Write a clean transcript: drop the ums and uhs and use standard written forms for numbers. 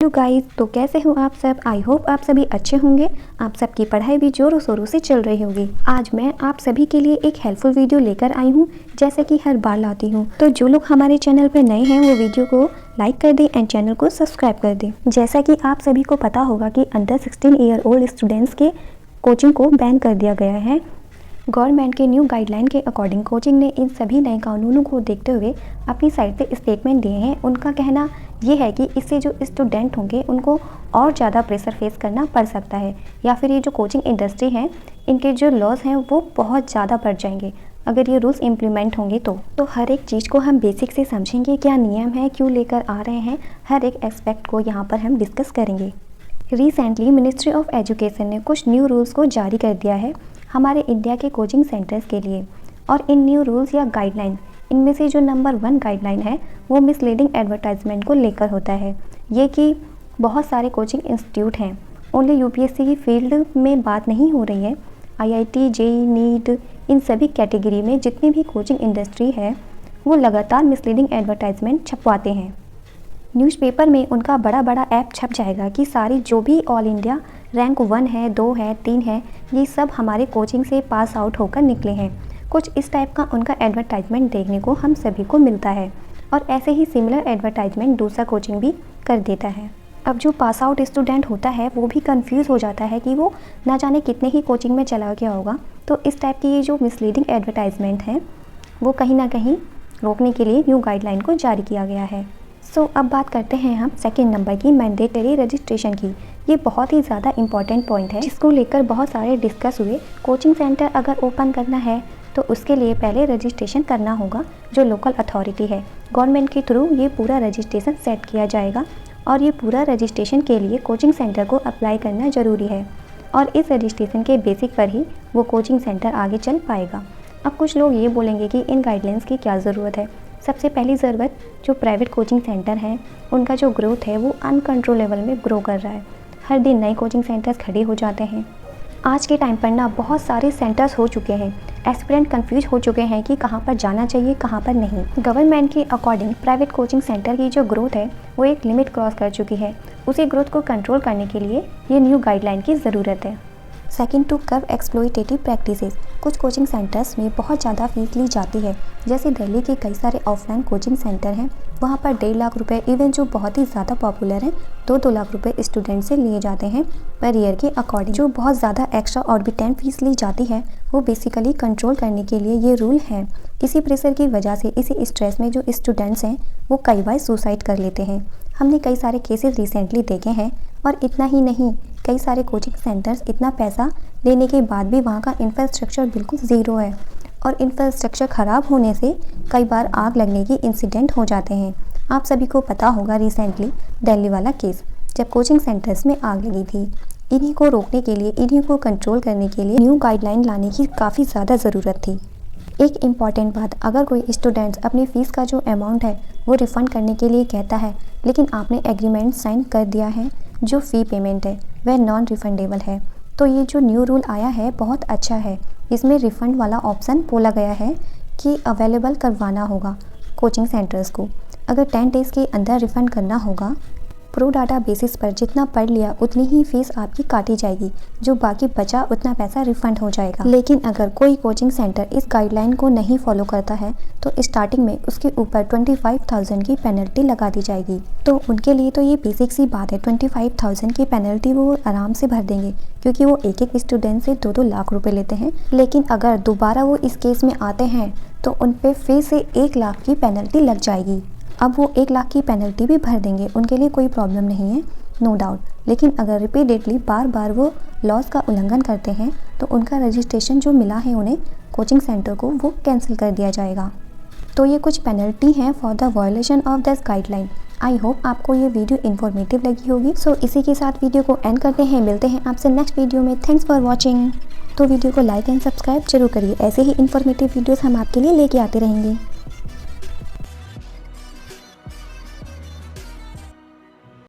Hello guys, तो कैसे हो आप सब। आई होप आप सभी अच्छे होंगे। आप सबकी पढ़ाई भी जोरों शोरों से चल रही होगी। आज मैं आप सभी के लिए एक हेल्पफुल वीडियो लेकर आई हूँ, जैसे कि हर बार लाती हूँ। तो जो लोग हमारे चैनल पर नए हैं वो वीडियो को लाइक कर दें एंड चैनल को सब्सक्राइब कर दें। जैसा कि आप सभी को पता होगा कि अंडर 16 ईयर ओल्ड स्टूडेंट्स के कोचिंग को बैन कर दिया गया है। गवर्नमेंट के न्यू गाइडलाइन के अकॉर्डिंग कोचिंग ने इन सभी नए कानूनों को देखते हुए अपनी साइड से स्टेटमेंट दिए हैं। उनका कहना ये है कि इससे जो स्टूडेंट होंगे उनको और ज़्यादा प्रेशर फेस करना पड़ सकता है, या फिर ये जो कोचिंग इंडस्ट्री है इनके जो लॉज हैं वो बहुत ज़्यादा बढ़ जाएंगे अगर ये रूल्स इम्प्लीमेंट होंगे। तो हर एक चीज़ को हम बेसिक से समझेंगे, क्या नियम है, क्यों लेकर आ रहे हैं, हर एक एस्पेक्ट को यहाँ पर हम डिस्कस करेंगे। रिसेंटली मिनिस्ट्री ऑफ एजुकेशन ने कुछ न्यू रूल्स को जारी कर दिया है हमारे इंडिया के कोचिंग सेंटर्स के लिए। और इन न्यू रूल्स या गाइडलाइन, इनमें से जो नंबर 1 गाइडलाइन है वो मिसलीडिंग एडवर्टाइजमेंट को लेकर होता है। ये कि बहुत सारे कोचिंग इंस्टीट्यूट हैं, ओनली यूपीएससी की फील्ड में बात नहीं हो रही है, आईआईटी, जेईई, नीट, इन सभी कैटेगरी में जितनी भी कोचिंग इंडस्ट्री है वो लगातार मिसलीडिंग एडवर्टाइजमेंट छपवाते हैं। न्यूज़पेपर में उनका बड़ा बड़ा ऐप छप जाएगा कि सारी जो भी ऑल इंडिया रैंक 1 है, 2 है, 3 है, ये सब हमारे कोचिंग से पास आउट होकर निकले हैं। कुछ इस टाइप का उनका एडवर्टाइजमेंट देखने को हम सभी को मिलता है, और ऐसे ही सिमिलर एडवर्टाइजमेंट दूसरा कोचिंग भी कर देता है। अब जो पास आउट स्टूडेंट होता है वो भी कंफ्यूज हो जाता है कि वो ना जाने कितने ही कोचिंग में चला गया होगा। तो इस टाइप की ये जो मिसलीडिंग एडवर्टाइजमेंट हैं वो कहीं ना कहीं रोकने के लिए न्यू गाइडलाइन को जारी किया गया है। अब बात करते हैं हम सेकेंड नंबर की, मैंडेटरी रजिस्ट्रेशन की। ये बहुत ही ज़्यादा इंपॉर्टेंट पॉइंट है जिसको लेकर बहुत सारे डिस्कस हुए। कोचिंग सेंटर अगर ओपन करना है तो उसके लिए पहले रजिस्ट्रेशन करना होगा जो लोकल अथॉरिटी है। गवर्नमेंट के थ्रू ये पूरा रजिस्ट्रेशन सेट किया जाएगा, और ये पूरा रजिस्ट्रेशन के लिए कोचिंग सेंटर को अप्लाई करना ज़रूरी है, और इस रजिस्ट्रेशन के बेसिक पर ही वो कोचिंग सेंटर आगे चल पाएगा। अब कुछ लोग ये बोलेंगे कि इन गाइडलाइंस की क्या ज़रूरत है। सबसे पहली ज़रूरत, जो प्राइवेट कोचिंग सेंटर हैं उनका जो ग्रोथ है वो अनकंट्रोलेबल में ग्रो कर रहा है। हर दिन नए कोचिंग सेंटर्स खड़े हो जाते हैं। आज के टाइम पर ना बहुत सारे सेंटर्स हो चुके हैं, एस्पिरेंट कंफ्यूज हो चुके हैं कि कहाँ पर जाना चाहिए, कहाँ पर नहीं। गवर्नमेंट के अकॉर्डिंग प्राइवेट कोचिंग सेंटर की जो ग्रोथ है वो एक लिमिट क्रॉस कर चुकी है। उसी ग्रोथ को कंट्रोल करने के लिए ये न्यू गाइडलाइन की ज़रूरत है। Second, to curb exploitative practices. कुछ कोचिंग सेंटर्स में बहुत ज़्यादा फीस ली जाती है। जैसे दिल्ली के कई सारे ऑफलाइन कोचिंग सेंटर हैं, वहाँ पर 1.5 लाख रुपए, इवन जो बहुत ही ज़्यादा पॉपुलर हैं 2-2 लाख रुपए स्टूडेंट से लिए जाते हैं पर ईयर के अकॉर्डिंग। जो बहुत ज़्यादा एक्स्ट्रा ऑर्बिटेंट फीस ली जाती है वो बेसिकली कंट्रोल करने के लिए ये रूल है। इसी प्रेशर की वजह से, इसी स्ट्रेस में जो स्टूडेंट्स हैं वो कई बार सुसाइड कर लेते हैं। हमने कई सारे केसेस रिसेंटली देखे हैं। और इतना ही नहीं, कई सारे कोचिंग सेंटर्स इतना पैसा लेने के बाद भी वहाँ का इंफ्रास्ट्रक्चर बिल्कुल ज़ीरो है, और इंफ्रास्ट्रक्चर ख़राब होने से कई बार आग लगने की इंसिडेंट हो जाते हैं। आप सभी को पता होगा रिसेंटली दिल्ली वाला केस, जब कोचिंग सेंटर्स में आग लगी थी। इन्हीं को रोकने के लिए, इन्हीं को कंट्रोल करने के लिए न्यू गाइडलाइन लाने की काफ़ी ज़्यादा ज़रूरत थी। एक इम्पॉर्टेंट बात, अगर कोई स्टूडेंट्स अपनी फ़ीस का जो अमाउंट है वो रिफ़ंड करने के लिए कहता है, लेकिन आपने एग्रीमेंट साइन कर दिया है, जो फ़ी पेमेंट है वह नॉन रिफंडेबल है, तो ये जो न्यू रूल आया है बहुत अच्छा है। इसमें रिफ़ंड वाला ऑप्शन बोला गया है कि अवेलेबल करवाना होगा कोचिंग सेंटर्स को। अगर 10 डेज़ के अंदर रिफ़ंड करना होगा, प्रो डाटा बेसिस पर जितना पढ़ लिया उतनी ही फीस आपकी काटी जाएगी, जो बाकी बचा उतना पैसा रिफ़ंड हो जाएगा। लेकिन अगर कोई कोचिंग सेंटर इस गाइडलाइन को नहीं फॉलो करता है तो स्टार्टिंग में उसके ऊपर 25,000 की पेनल्टी लगा दी जाएगी। तो उनके लिए तो ये बेसिक सी बात है, 25,000 की पेनल्टी वो आराम से भर देंगे, क्योंकि वो एक एक स्टूडेंट से 2-2 लाख रुपए लेते हैं। लेकिन अगर दोबारा वो इस केस में आते हैं तो उन पर फिर से 1 लाख की पेनल्टी लग जाएगी। अब वो 1 लाख की पेनल्टी भी भर देंगे, उनके लिए कोई प्रॉब्लम नहीं है, नो डाउट। लेकिन अगर रिपीटेडली बार बार वो लॉज का उल्लंघन करते हैं तो उनका रजिस्ट्रेशन जो मिला है उन्हें कोचिंग सेंटर को, वो कैंसिल कर दिया जाएगा। तो ये कुछ पेनल्टी हैं for the violation of this guideline. I hope आपको ये वीडियो इन्फॉर्मेटिव लगी होगी। इसी के साथ वीडियो को एंड करते हैं। मिलते हैं आपसे नेक्स्ट वीडियो में। Thanks for watching. तो वीडियो को लाइक एंड सब्सक्राइब जरूर करिए। ऐसे ही इन्फॉर्मेटिव वीडियोज़ हम आपके लिए लेके आते रहेंगे।